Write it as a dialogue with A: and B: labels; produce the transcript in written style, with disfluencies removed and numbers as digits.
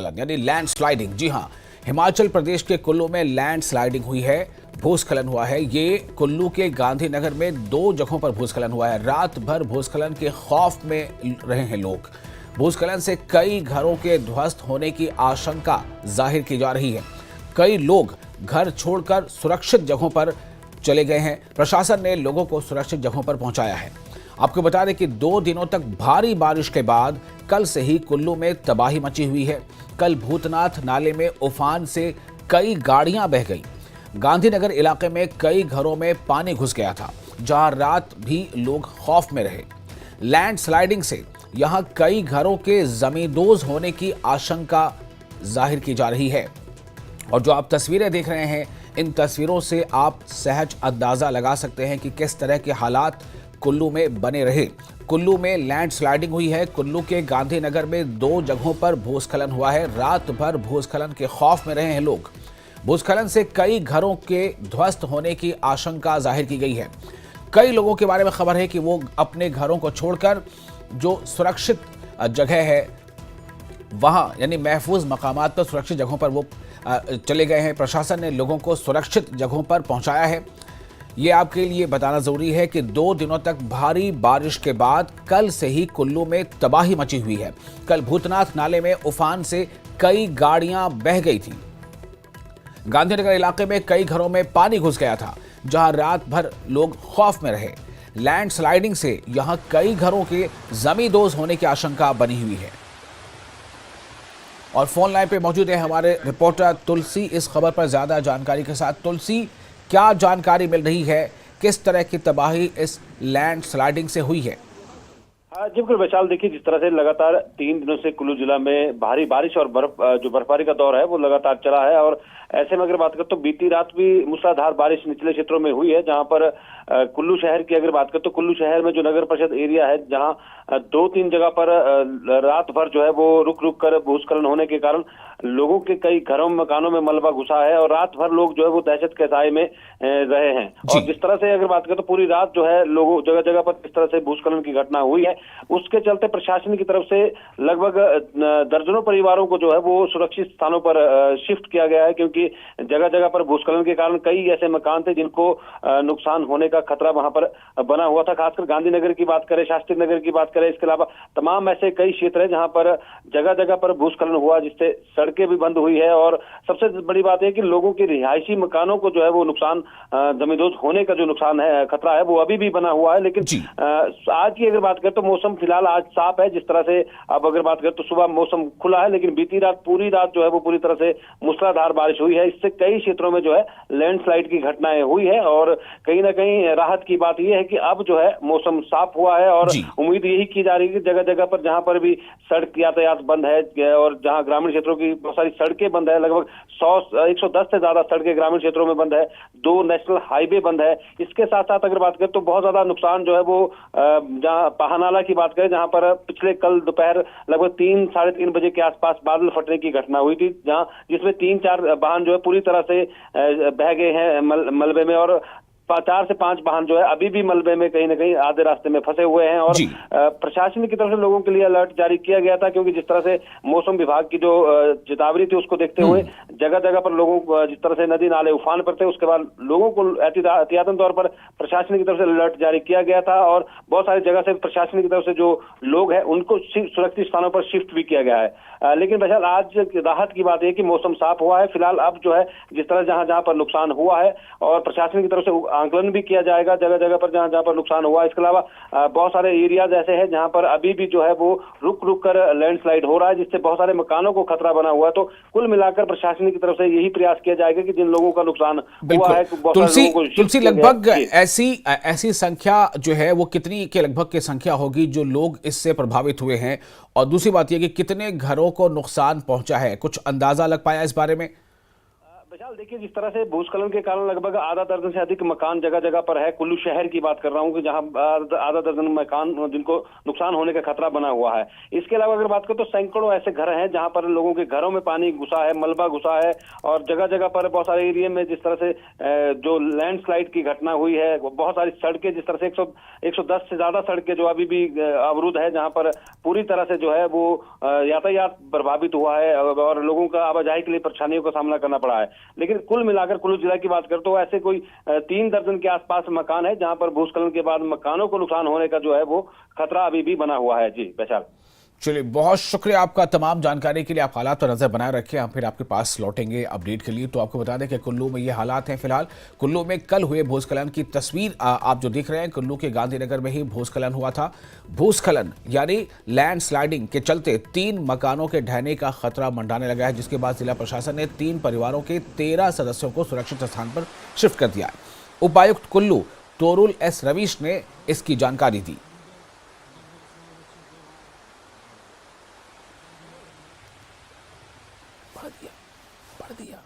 A: भूस्खलन यानी land sliding. जी हां, हिमाचल प्रदेश के कुल्लू में लैंड स्लाइडिंग हुई है, भूस्खलन हुआ है। ये कुल्लू के गांधीनगर में 2 जगहों पर भूस्खलन हुआ है। रात भर भूस्खलन के खौफ में रहे हैं लोग। भूस्खलन से कई घरों के ध्वस्त होने की आशंका जाहिर की जा रही है। कई लोग घर छोड़कर सुरक्षित जगहों पर चले गए हैं। प्रशासन ने लोगों को सुरक्षित जगहों पर पहुंचाया है। आपको बता दें कि 2 दिनों तक भारी बारिश के बाद कल से ही कुल्लू में तबाही मची हुई है। कल भूतनाथ नाले में उफान से कई गाड़ियां बह गई। गांधीनगर इलाके में कई घरों में पानी घुस गया था, जहां रात भी लोग खौफ में रहे। लैंड स्लाइडिंग से यहां कई घरों के जमींदोज होने की आशंका जाहिर की जा रही है। और जो आप तस्वीरें देख रहे हैं, इन तस्वीरों से आप सहज अंदाजा लगा सकते हैं कि किस तरह के हालात कुल्लू में बने रहे। कुल्लू में लैंड स्लाइडिंग हुई है। कुल्लू के गांधीनगर में 2 जगहों पर भूस्खलन हुआ है। रात भर भूस्खलन के खौफ में रहे हैं लोग। भूस्खलन से कई घरों के ध्वस्त होने की आशंका जाहिर की गई है। कई लोगों के बारे में खबर है कि वो अपने घरों को छोड़कर जो सुरक्षित जगह है वहां यानी महफूज मकामात पर, सुरक्षित जगहों पर वो चले गए हैं। प्रशासन ने लोगों को सुरक्षित जगहों पर पहुंचाया है। ये आपके लिए बताना जरूरी है कि 2 दिनों तक भारी बारिश के बाद कल से ही कुल्लू में तबाही मची हुई है। कल भूतनाथ नाले में उफान से कई गाड़ियां बह गई थी। गांधीनगर इलाके में कई घरों में पानी घुस गया था, जहां रात भर लोग खौफ में रहे। लैंड स्लाइडिंग से यहां कई घरों के जमींदोज होने की आशंका बनी हुई है। और फोन लाइन पे मौजूद है हमारे रिपोर्टर तुलसी इस खबर पर ज्यादा जानकारी के साथ। तुलसी, क्या जानकारी मिल रही है, किस तरह की तबाही इस लैंड स्लाइडिंग से हुई है?
B: जी बिल्कुल वैशाल, देखिए जिस तरह से लगातार 3 दिनों से कुल्लू जिला में भारी बारिश और बर्फबारी का दौर है वो लगातार चला है। और ऐसे में अगर बात करें तो बीती रात भी मूसलाधार बारिश निचले क्षेत्रों में हुई है। जहां पर कुल्लू शहर की अगर बात करें तो कुल्लू शहर में जो नगर परिषद एरिया है, जहां 2-3 जगह पर रात भर जो है वो रुक रुक कर भूस्खलन होने के कारण लोगों के कई घरों मकानों में मलबा घुसा है और रात भर लोग जो है वो दहशत के साए में रहे हैं। और जिस तरह से अगर बात करें तो पूरी रात जो है लोगों जगह जगह पर जिस तरह से भूस्खलन की घटना हुई है, उसके चलते प्रशासन की तरफ से लगभग दर्जनों परिवारों को जो है वो सुरक्षित स्थानों पर शिफ्ट किया गया है, क्योंकि जगह जगह पर भूस्खलन के कारण कई ऐसे मकान थे जिनको नुकसान होने का खतरा वहां पर बना हुआ था। खासकर गांधीनगर की बात करें, शास्त्री नगर की बात करें, इसके अलावा तमाम ऐसे कई क्षेत्र हैं जहां पर जगह जगह पर भूस्खलन हुआ, जिससे सड़कें भी बंद हुई है। और सबसे बड़ी बात है कि लोगों के रिहायशी मकानों को जो है वो नुकसान, जमींदोज होने का जो नुकसान है, खतरा है, वो अभी भी बना हुआ है। लेकिन आज की अगर बात करें तो मौसम फिलहाल आज साफ है। जिस तरह से अब अगर बात करें तो सुबह मौसम खुला है, लेकिन बीती रात पूरी रात जो है वो पूरी तरह से मूसलाधार बारिश हुई है। इससे कई क्षेत्रों में जो है लैंडस्लाइड की घटनाएं हुई है। और कहीं ना कहीं राहत की बात यह है कि अब जो है मौसम साफ हुआ है और उम्मीद यही की जा रही है कि जगह जगह पर जहां पर भी सड़क यातायात बंद है और जहां ग्रामीण क्षेत्रों की बहुत सारी सड़कें बंद है, लगभग 110 से ज्यादा सड़कें ग्रामीण क्षेत्रों में बंद है, 2 नेशनल हाईवे बंद है। इसके साथ साथ अगर बात करें तो बहुत ज्यादा नुकसान जो है वो जहां पाहनाला की बात करें, जहां पर पिछले कल दोपहर लगभग 3-3:30 बजे के आसपास बादल फटने की घटना हुई थी, जहां जिसमें 3-4 वाहन जो है पूरी तरह से बह गए हैं मलबे में और 4 से 5 वाहन जो है अभी भी मलबे में कहीं ना कहीं आधे रास्ते में फंसे हुए हैं। और प्रशासन की तरफ से लोगों के लिए अलर्ट जारी किया गया था, क्योंकि जिस तरह से मौसम विभाग की जो चेतावनी थी उसको देखते हुए जगह जगह पर लोगों को जिस तरह से नदी नाले उफान पर थे, उसके बाद लोगों को एहतियातन तौर पर प्रशासन की तरफ से अलर्ट जारी किया गया था। और बहुत सारी जगह से प्रशासन की तरफ से जो लोग हैं उनको सुरक्षित स्थानों पर शिफ्ट भी किया गया है। लेकिन वैसे आज राहत की बात है कि मौसम साफ हुआ है। फिलहाल अब जो है जिस तरह जहां जहां पर नुकसान हुआ है और प्रशासन की तरफ से आंकलन भी किया जाएगा जगह जगह पर जहां जहां पर नुकसान हुआ। इसके अलावा बहुत सारे एरियाज ऐसे हैं जहां पर अभी भी जो है वो रुक रुक कर लैंडस्लाइड हो रहा है, जिससे बहुत सारे मकानों को खतरा बना हुआ है। तो कुल मिलाकर प्रशासन की तरफ से यही प्रयास किया जाएगा कि जिन लोगों का नुकसान हुआ है,
A: तुलसी लगभग ऐसी संख्या जो है वो कितनी के लगभग की संख्या होगी जो लोग इससे प्रभावित हुए हैं? और दूसरी बात यह कि कितने घरों को नुकसान पहुंचा है, कुछ अंदाजा लग पाया इस बारे में?
B: विशाल देखिए, जिस तरह से भूस्खलन के कारण लगभग आधा दर्जन से अधिक मकान जगह जगह पर है। कुल्लू शहर की बात कर रहा हूं कि जहां आधा दर्जन मकान जिनको नुकसान होने का खतरा बना हुआ है। इसके अलावा अगर बात करें तो सैकड़ों ऐसे घर हैं जहां पर लोगों के घरों में पानी घुसा है, मलबा घुसा है और जगह जगह पर बहुत सारे एरिया में जिस तरह से जो लैंडस्लाइड की घटना हुई है, बहुत सारी सड़कें जिस तरह से 110 से ज्यादा सड़कें जो अभी भी अवरुद्ध है, जहां पर पूरी तरह से जो है वो यातायात प्रभावित हुआ है और लोगों का आवाजाही के लिए परेशानियों का सामना करना पड़ा है। लेकिन कुल मिलाकर कुल्लू जिला की बात करें तो ऐसे कोई 3 दर्जन के आसपास मकान है जहां पर भूस्खलन के बाद मकानों को नुकसान होने का जो है वो खतरा अभी भी बना हुआ है। जी वैशाल।
A: चलिए, बहुत शुक्रिया आपका तमाम जानकारी के लिए। आप हालात पर नजर बनाए रखें, हम फिर आपके पास लौटेंगे अपडेट के लिए। तो आपको बता दें कि कुल्लू में ये हालात हैं फिलहाल। कुल्लू में कल हुए भूस्खलन की तस्वीर आप जो देख रहे हैं, कुल्लू के गांधीनगर में ही भूस्खलन हुआ था। भूस्खलन यानी लैंड स्लाइडिंग के चलते 3 मकानों के ढहने का खतरा मंडराने लगा है, जिसके बाद जिला प्रशासन ने 3 परिवारों के 13 सदस्यों को सुरक्षित स्थान पर शिफ्ट कर दिया है। उपायुक्त कुल्लू तोरुल एस रवीश ने इसकी जानकारी दी। पढ़ दिया